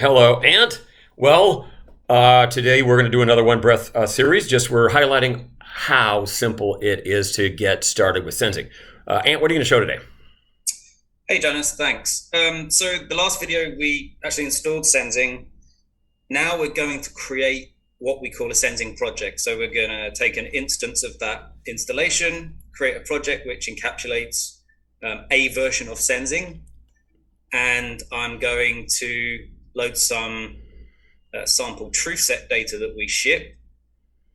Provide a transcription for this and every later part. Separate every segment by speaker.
Speaker 1: Hello, Ant. Well, today we're going to do another One Breath series. Just we're highlighting how simple it is to get started with Senzing. Ant, what are you going to show today?
Speaker 2: Hey Jonas, thanks. So the last video we actually installed Senzing. Now we're going to create what we call a Senzing project. So we're going to take an instance of that installation, create a project which encapsulates a version of Senzing, and I'm going to load some sample truth set data that we ship.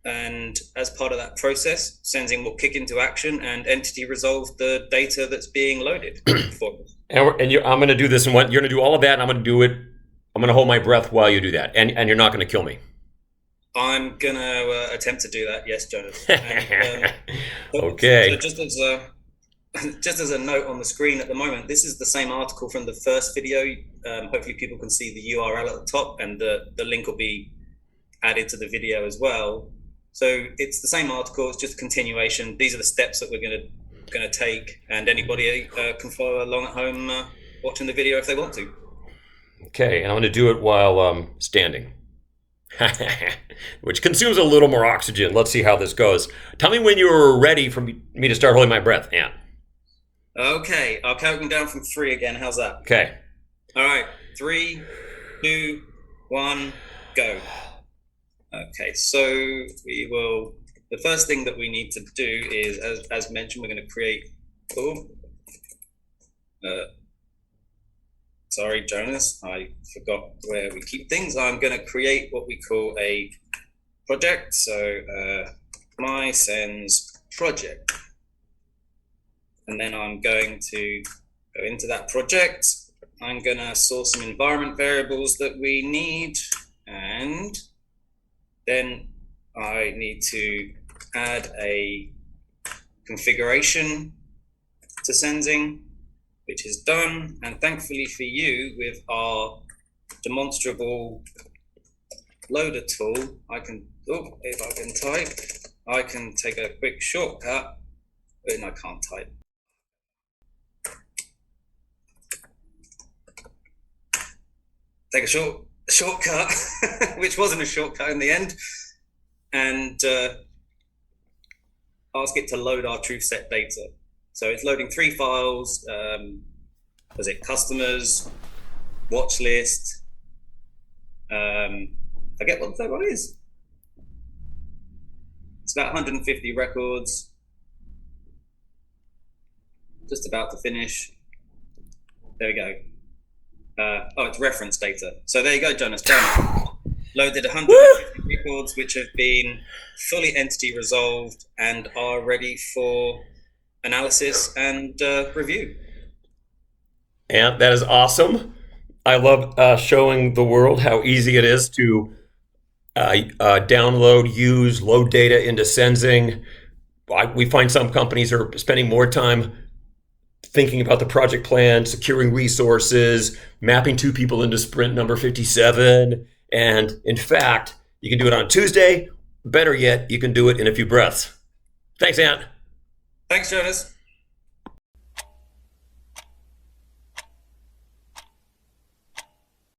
Speaker 2: And as part of that process, Senzing will kick into action and entity resolve the data that's being loaded for us.
Speaker 1: I'm going to do this in one. You're going to do all of that, and I'm going to do it. I'm going to hold my breath while you do that, and you're not going to kill me.
Speaker 2: I'm going to attempt to do that, yes, Jonas.
Speaker 1: Okay.
Speaker 2: So just as a note on the screen at the moment, this is the same article from the first video. Hopefully people can see the URL at the top, and the link will be added to the video as well. So it's the same article, it's just a continuation. These are the steps that we're going to take, and anybody can follow along at home watching the video if they want to.
Speaker 1: Okay, and I'm going to do it while standing, which consumes a little more oxygen. Let's see how this goes. Tell me when you're ready for me to start holding my breath, Ant.
Speaker 2: Okay, I'll count them down from 3 again. How's that?
Speaker 1: Okay.
Speaker 2: All right, 3, 2, 1, go. Okay, so the first thing that we need to do is, as mentioned, we're going to create, sorry, Jonas, I forgot where we keep things. I'm going to create what we call a project. So my Senz project. And then I'm going to go into that project. I'm going to source some environment variables that we need, and then I need to add a configuration to Senzing, which is done. And thankfully for you, with our demonstrable loader tool, if I can type, I can take a quick shortcut, and I can't type. Take a shortcut, which wasn't a shortcut in the end, and ask it to load our truth set data. So it's loading 3 files. Was it customers, watch list? Forget what the third one is. It's about 150 records. Just about to finish. There we go. It's reference data. So there you go, Jonas. Done. Loaded 150 records, which have been fully entity resolved and are ready for analysis and review.
Speaker 1: And that is awesome. I love showing the world how easy it is to download, use, load data into Senzing. We find some companies are spending more time thinking about the project plan, securing resources, mapping 2 people into sprint number 57. And in fact, you can do it on Tuesday. Better yet, you can do it in a few breaths. Thanks, Ant.
Speaker 2: Thanks, Jonas.